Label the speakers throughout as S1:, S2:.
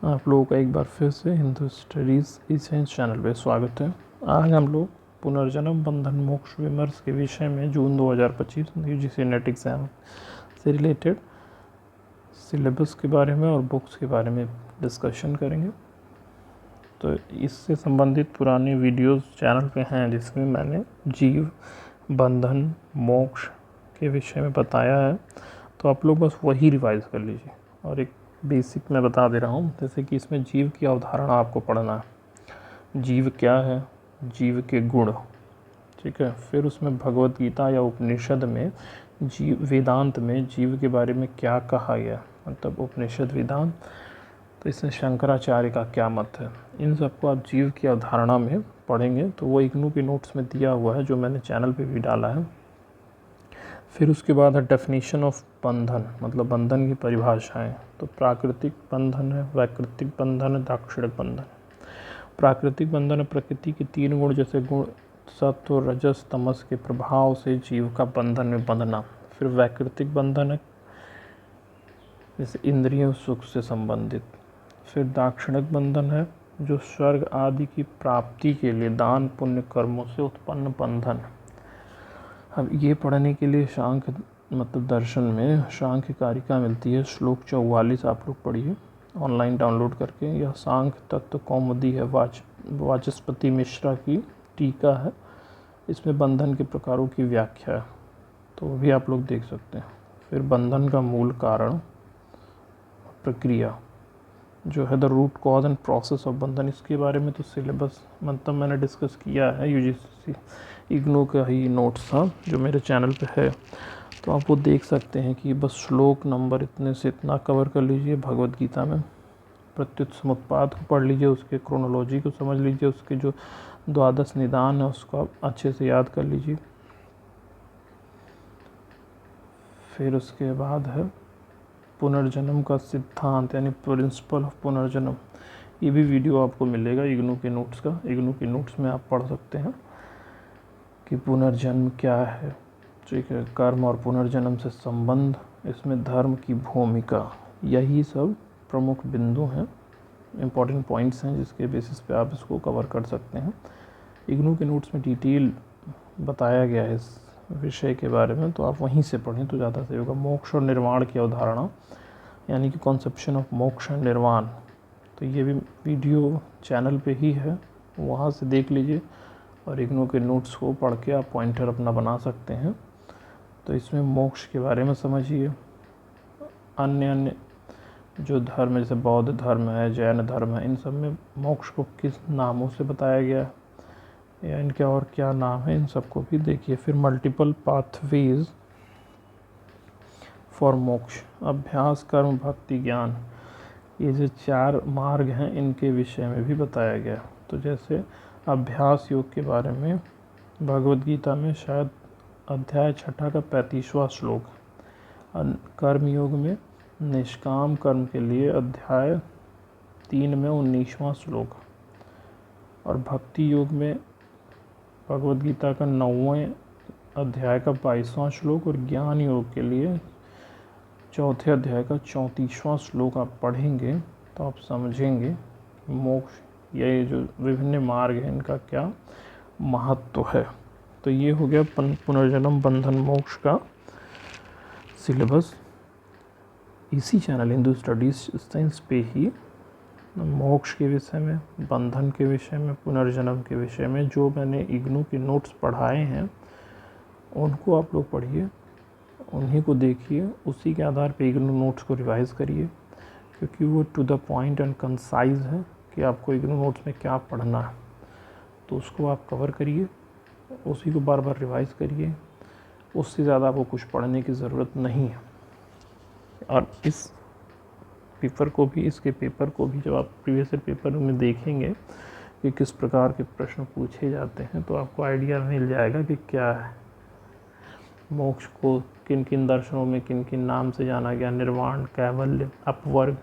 S1: आप लोगों का एक बार फिर से हिंदू स्टडीज़ इस चैनल पे स्वागत है। आज हम लोग पुनर्जन्म बंधन मोक्ष विमर्श के विषय में जून 2025 यूजीसी नेट एग्ज़ाम से रिलेटेड सिलेबस के बारे में और बुक्स के बारे में डिस्कशन करेंगे। तो इससे संबंधित पुराने वीडियोस चैनल पे हैं जिसमें मैंने जीव बंधन मोक्ष के विषय में बताया है, तो आप लोग बस वही रिवाइज कर लीजिए। और एक बेसिक मैं बता दे रहा हूँ, जैसे कि इसमें जीव की अवधारणा आपको पढ़ना है। जीव क्या है, जीव के गुण, ठीक है। फिर उसमें भगवत गीता या उपनिषद में जीव वेदांत में जीव के बारे में क्या कहा गया, मतलब उपनिषद वेदांत, तो इसमें शंकराचार्य का क्या मत है। इन सबको आप जीव की अवधारणा में पढ़ेंगे। तो वो इग्नू के नोट्स में दिया हुआ है, जो मैंने चैनल पे भी डाला है। फिर उसके बाद है डेफिनेशन ऑफ बंधन, मतलब बंधन की परिभाषाएं। तो प्राकृतिक बंधन है, वैकृतिक बंधन है, दाक्षिणिक बंधन है। प्राकृतिक बंधन है प्रकृति के 3 गुण जैसे गुण सत्व रजस तमस के प्रभाव से जीव का बंधन में बंधना। फिर वैकृतिक बंधन है जैसे इंद्रियों सुख से संबंधित। फिर दाक्षिणिक बंधन है जो स्वर्ग आदि की प्राप्ति के लिए दान पुण्य कर्मों से उत्पन्न बंधन। अब ये पढ़ने के लिए सांख्य मतलब दर्शन में सांख्य कारिका मिलती है, श्लोक 44 आप लोग पढ़िए ऑनलाइन डाउनलोड करके। यह सांख्य तत्व कौमुदी है, वाचस्पति मिश्रा की टीका है। इसमें बंधन के प्रकारों की व्याख्या है, तो वो भी आप लोग देख सकते हैं। फिर बंधन का मूल कारण प्रक्रिया जो है, the root cause and process of बंधन, इसके बारे में तो सिलेबस मतलब मैंने डिस्कस किया है। यूजीसी इग्नू का ही नोट्स था जो मेरे चैनल पे है, तो आप वो देख सकते हैं कि बस श्लोक नंबर इतने से इतना कवर कर लीजिए भगवत गीता में। प्रत्युत समुत्पाद को पढ़ लीजिए, उसके क्रोनोलॉजी को समझ लीजिए, उसके जो 12 निदान है उसको आप अच्छे से याद कर लीजिए। फिर उसके बाद है पुनर्जन्म का सिद्धांत, यानी प्रिंसिपल ऑफ पुनर्जन्म। ये भी वीडियो आपको मिलेगा इग्नू के नोट्स का, इग्नू के नोट्स में आप पढ़ सकते हैं कि पुनर्जन्म क्या है, ठीक है। कर्म और पुनर्जन्म से संबंध, इसमें धर्म की भूमिका, यही सब प्रमुख बिंदु हैं, इम्पॉर्टेंट पॉइंट्स हैं जिसके बेसिस पे आप इसको कवर कर सकते हैं। इग्नू के नोट्स में डिटेल बताया गया है इस विषय के बारे में, तो आप वहीं से पढ़ें तो ज़्यादा सही होगा। मोक्ष और निर्वाण की अवधारणा, यानी कि कॉन्सेप्शन ऑफ मोक्ष एंड निर्वाण, तो ये भी वीडियो चैनल पे ही है, वहाँ से देख लीजिए। और इग्नू के नोट्स को पढ़ के आप पॉइंटर अपना बना सकते हैं। तो इसमें मोक्ष के बारे में समझिए। अन्य जो धर्म है, जैसे बौद्ध धर्म है, जैन धर्म है, इन सब में मोक्ष को किस नामों से बताया गया है या इनके और क्या नाम है, इन सबको भी देखिए। फिर मल्टीपल पाथवेज फॉर मोक्ष, अभ्यास कर्म भक्ति ज्ञान, ये जो 4 मार्ग हैं इनके विषय में भी बताया गया। तो जैसे अभ्यास योग के बारे में भगवद गीता में शायद अध्याय 6 का 35वां श्लोक, कर्म योग में निष्काम कर्म के लिए अध्याय 3 में 19वां श्लोक, और भक्ति योग में भगवद गीता का 9वें अध्याय का 22वां श्लोक, और ज्ञान योग के लिए 4थे अध्याय का 34वां श्लोक आप पढ़ेंगे तो आप समझेंगे मोक्ष, ये जो विभिन्न मार्ग हैं इनका क्या महत्व है। तो ये हो गया पुनर्जन्म बंधन मोक्ष का सिलेबस। इसी चैनल हिंदू स्टडीज़ साइंस पे ही मोक्ष के विषय में, बंधन के विषय में, पुनर्जन्म के विषय में जो मैंने इग्नू के नोट्स पढ़ाए हैं उनको आप लोग पढ़िए, उन्हीं को देखिए, उसी के आधार पे इग्नू नोट्स को रिवाइज़ करिए, क्योंकि वो to the point and concise है कि आपको इग्नू नोट्स में क्या पढ़ना है। तो उसको आप कवर करिए, उसी को बार बार रिवाइज़ करिए, उससे ज़्यादा आपको कुछ पढ़ने की ज़रूरत नहीं है। और इस पेपर को भी, इसके पेपर को भी जब आप प्रीवियस पेपर में देखेंगे कि किस प्रकार के प्रश्न पूछे जाते हैं, तो आपको आइडिया मिल जाएगा कि क्या है मोक्ष को किन किन दर्शनों में किन किन नाम से जाना गया, निर्वाण, कैवल्य, अपवर्ग,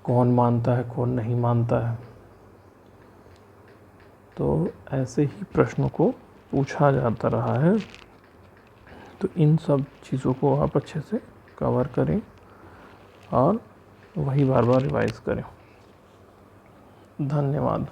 S1: कौन मानता है कौन नहीं मानता है। तो ऐसे ही प्रश्नों को पूछा जाता रहा है, तो इन सब चीज़ों को आप अच्छे से कवर करें और वही बार बार रिवाइज करें। धन्यवाद।